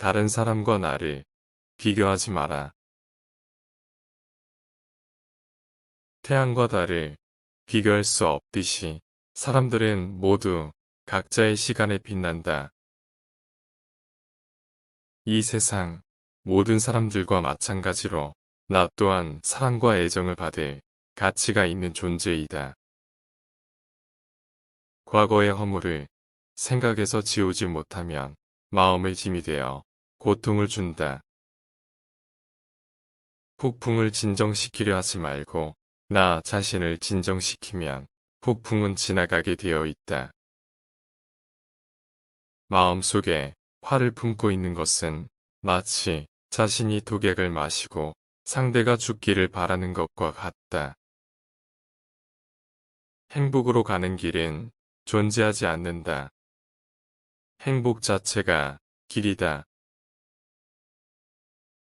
다른 사람과 나를 비교하지 마라. 태양과 달을 비교할 수 없듯이 사람들은 모두 각자의 시간에 빛난다. 이 세상 모든 사람들과 마찬가지로 나 또한 사랑과 애정을 받을 가치가 있는 존재이다. 과거의 허물을 생각에서 지우지 못하면 마음의 짐이 되어 고통을 준다. 폭풍을 진정시키려 하지 말고 나 자신을 진정시키면 폭풍은 지나가게 되어 있다. 마음속에 화를 품고 있는 것은 마치 자신이 독약을 마시고 상대가 죽기를 바라는 것과 같다. 행복으로 가는 길은 존재하지 않는다. 행복 자체가 길이다.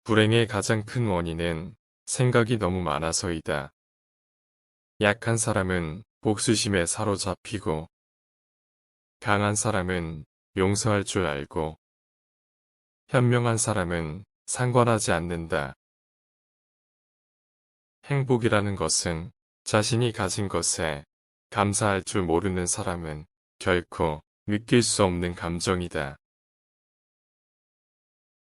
불행의 가장 큰 원인은 생각이 너무 많아서이다. 약한 사람은 복수심에 사로잡히고 강한 사람은 용서할 줄 알고 현명한 사람은 상관하지 않는다. 행복이라는 것은 자신이 가진 것에 감사할 줄 모르는 사람은 결코 느낄 수 없는 감정이다.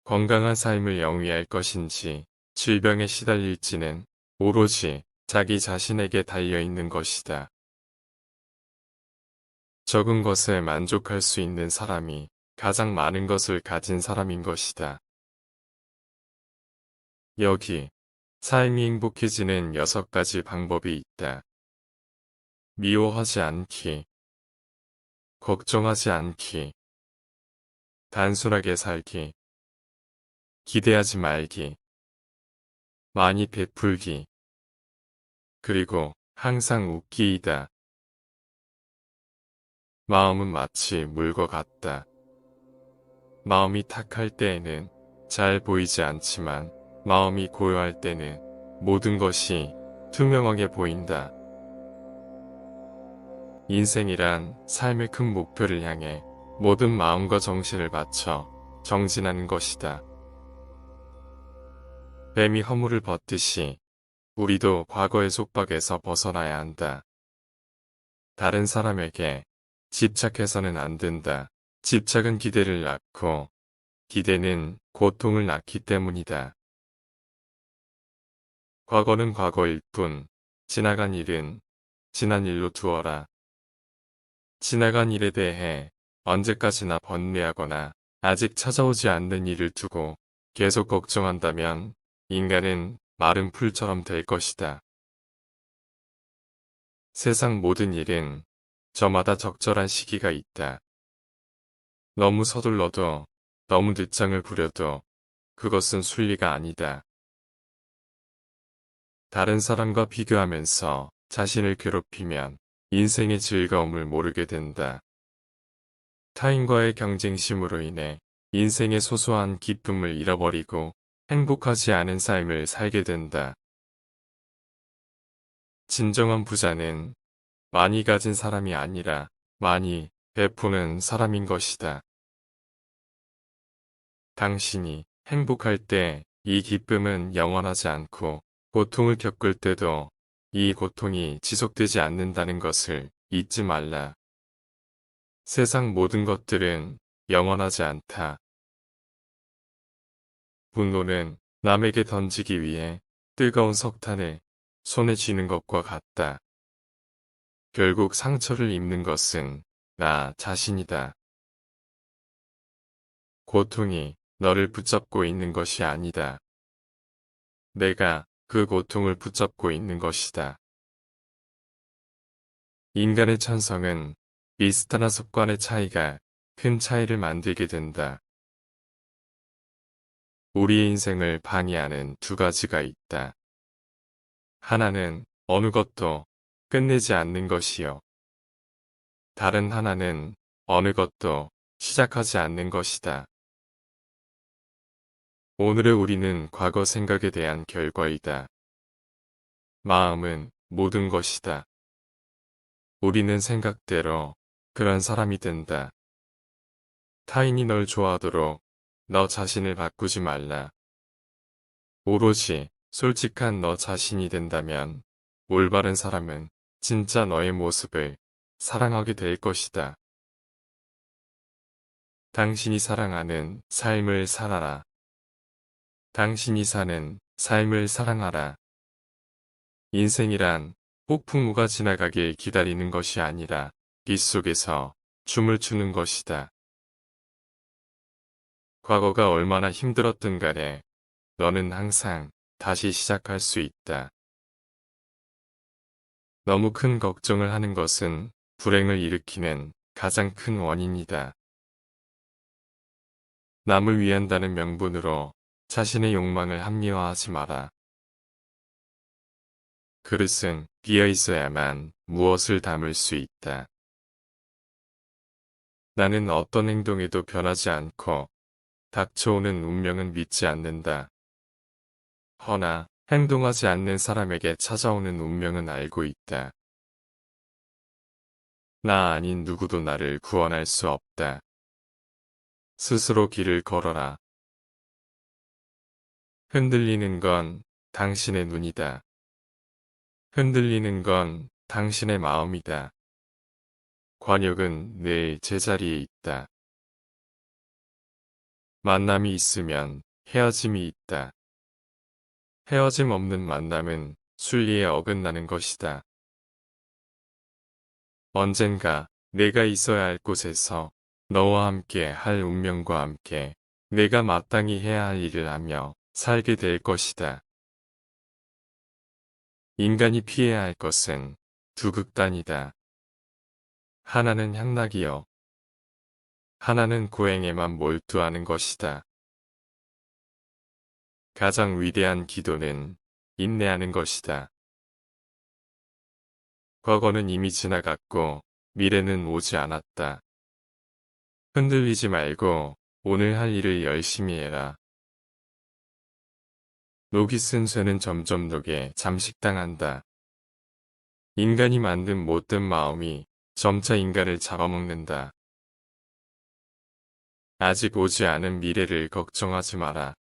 건강한 삶을 영위할 것인지 질병에 시달릴지는 오로지 자기 자신에게 달려있는 것이다. 적은 것에 만족할 수 있는 사람이 가장 많은 것을 가진 사람인 것이다. 여기 삶이 행복해지는 6가지 방법이 있다. 미워하지 않기, 걱정하지 않기, 단순하게 살기, 기대하지 말기, 많이 베풀기, 그리고 항상 웃기이다. 마음은 마치 물과 같다. 마음이 탁할 때에는 잘 보이지 않지만 마음이 고요할 때는 모든 것이 투명하게 보인다. 인생이란 삶의 큰 목표를 향해 모든 마음과 정신을 바쳐 정진하는 것이다. 뱀이 허물을 벗듯이 우리도 과거의 속박에서 벗어나야 한다. 다른 사람에게 집착해서는 안 된다. 집착은 기대를 낳고 기대는 고통을 낳기 때문이다. 과거는 과거일 뿐 지나간 일은 지난 일로 두어라. 지나간 일에 대해 언제까지나 번뇌하거나 아직 찾아오지 않는 일을 두고 계속 걱정한다면 인간은 마른 풀처럼 될 것이다. 세상 모든 일은 저마다 적절한 시기가 있다. 너무 서둘러도 너무 늦장을 부려도 그것은 순리가 아니다. 다른 사람과 비교하면서 자신을 괴롭히면 인생의 즐거움을 모르게 된다. 타인과의 경쟁심으로 인해 인생의 소소한 기쁨을 잃어버리고 행복하지 않은 삶을 살게 된다. 진정한 부자는 많이 가진 사람이 아니라 많이 베푸는 사람인 것이다. 당신이 행복할 때 이 기쁨은 영원하지 않고 고통을 겪을 때도 이 고통이 지속되지 않는다는 것을 잊지 말라. 세상 모든 것들은 영원하지 않다. 분노는 남에게 던지기 위해 뜨거운 석탄을 손에 쥐는 것과 같다. 결국 상처를 입는 것은 나 자신이다. 고통이 너를 붙잡고 있는 것이 아니다. 내가 그 고통을 붙잡고 있는 것이다. 인간의 천성은 비슷한 습관의 차이가 큰 차이를 만들게 된다. 우리의 인생을 방해하는 2가지가 있다. 하나는 어느 것도 끝내지 않는 것이요. 다른 하나는 어느 것도 시작하지 않는 것이다. 오늘의 우리는 과거 생각에 대한 결과이다. 마음은 모든 것이다. 우리는 생각대로 그런 사람이 된다. 타인이 널 좋아하도록 너 자신을 바꾸지 말라. 오로지 솔직한 너 자신이 된다면 올바른 사람은 진짜 너의 모습을 사랑하게 될 것이다. 당신이 사랑하는 삶을 살아라. 당신이 사는 삶을 사랑하라. 인생이란 폭풍우가 지나가길 기다리는 것이 아니라 빛 속에서 춤을 추는 것이다. 과거가 얼마나 힘들었든 간에 너는 항상 다시 시작할 수 있다. 너무 큰 걱정을 하는 것은 불행을 일으키는 가장 큰 원인이다. 남을 위한다는 명분으로 자신의 욕망을 합리화하지 마라. 그릇은 비어 있어야만 무엇을 담을 수 있다. 나는 어떤 행동에도 변하지 않고 닥쳐오는 운명은 믿지 않는다. 허나 행동하지 않는 사람에게 찾아오는 운명은 알고 있다. 나 아닌 누구도 나를 구원할 수 없다. 스스로 길을 걸어라. 흔들리는 건 당신의 눈이다. 흔들리는 건 당신의 마음이다. 관역은 늘 제자리에 있다. 만남이 있으면 헤어짐이 있다. 헤어짐 없는 만남은 순리에 어긋나는 것이다. 언젠가 내가 있어야 할 곳에서 너와 함께 할 운명과 함께 내가 마땅히 해야 할 일을 하며 살게 될 것이다. 인간이 피해야 할 것은 두 극단이다. 하나는 향락이요. 하나는 고행에만 몰두하는 것이다. 가장 위대한 기도는 인내하는 것이다. 과거는 이미 지나갔고 미래는 오지 않았다. 흔들리지 말고 오늘 할 일을 열심히 해라. 녹이 쓴 쇠는 점점 녹에 잠식당한다. 인간이 만든 못된 마음이 점차 인간을 잡아먹는다. 아직 오지 않은 미래를 걱정하지 마라.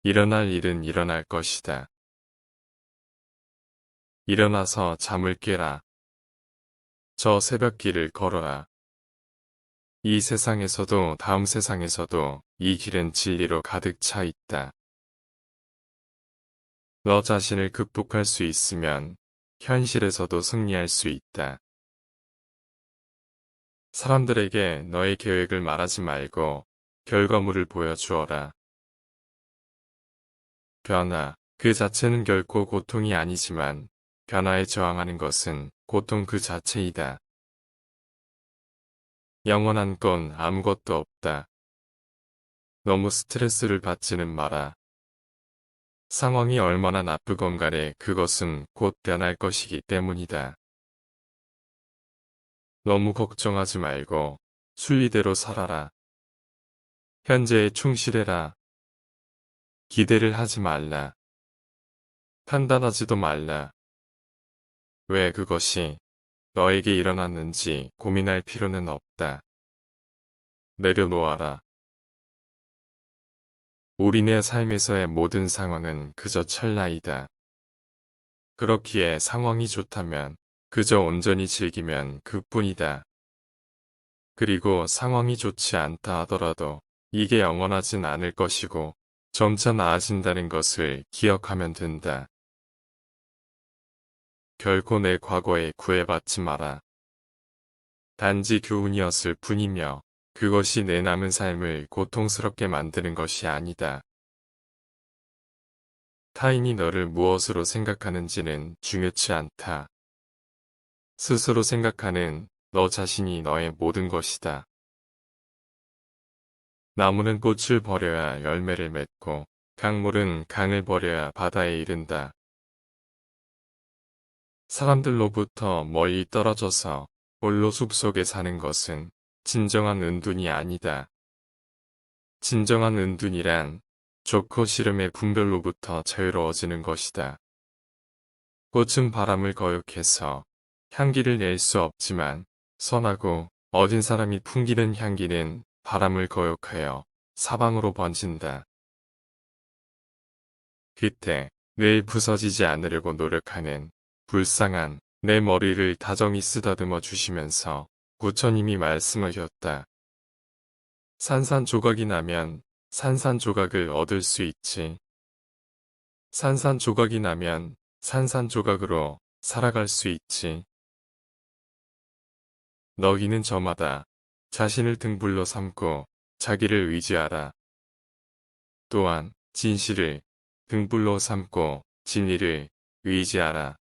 일어날 일은 일어날 것이다. 일어나서 잠을 깨라. 저 새벽길을 걸어라. 이 세상에서도 다음 세상에서도 이 길은 진리로 가득 차 있다. 너 자신을 극복할 수 있으면 현실에서도 승리할 수 있다. 사람들에게 너의 계획을 말하지 말고 결과물을 보여주어라. 변화, 그 자체는 결코 고통이 아니지만 변화에 저항하는 것은 고통 그 자체이다. 영원한 건 아무것도 없다. 너무 스트레스를 받지는 마라. 상황이 얼마나 나쁘건 간에 그것은 곧 변할 것이기 때문이다. 너무 걱정하지 말고 순리대로 살아라. 현재에 충실해라. 기대를 하지 말라. 판단하지도 말라. 왜 그것이 너에게 일어났는지 고민할 필요는 없다. 내려놓아라. 우리네 삶에서의 모든 상황은 그저 찰나이다. 그렇기에 상황이 좋다면 그저 온전히 즐기면 그뿐이다. 그리고 상황이 좋지 않다 하더라도 이게 영원하진 않을 것이고 점차 나아진다는 것을 기억하면 된다. 결코 내 과거에 구애받지 마라. 단지 교훈이었을 뿐이며 그것이 내 남은 삶을 고통스럽게 만드는 것이 아니다. 타인이 너를 무엇으로 생각하는지는 중요치 않다. 스스로 생각하는 너 자신이 너의 모든 것이다. 나무는 꽃을 버려야 열매를 맺고 강물은 강을 버려야 바다에 이른다. 사람들로부터 멀리 떨어져서 홀로 숲속에 사는 것은 진정한 은둔이 아니다. 진정한 은둔이란 좋고 싫음의 분별로부터 자유로워지는 것이다. 꽃은 바람을 거역해서 향기를 낼 수 없지만 선하고 어린 사람이 풍기는 향기는 바람을 거역하여 사방으로 번진다. 그때 늘 부서지지 않으려고 노력하는 불쌍한 내 머리를 다정히 쓰다듬어 주시면서 부처님이 말씀하셨다. 산산조각이 나면 산산조각을 얻을 수 있지. 산산조각이 나면 산산조각으로 살아갈 수 있지. 너희는 저마다 자신을 등불로 삼고 자기를 의지하라. 또한 진실을 등불로 삼고 진리를 의지하라.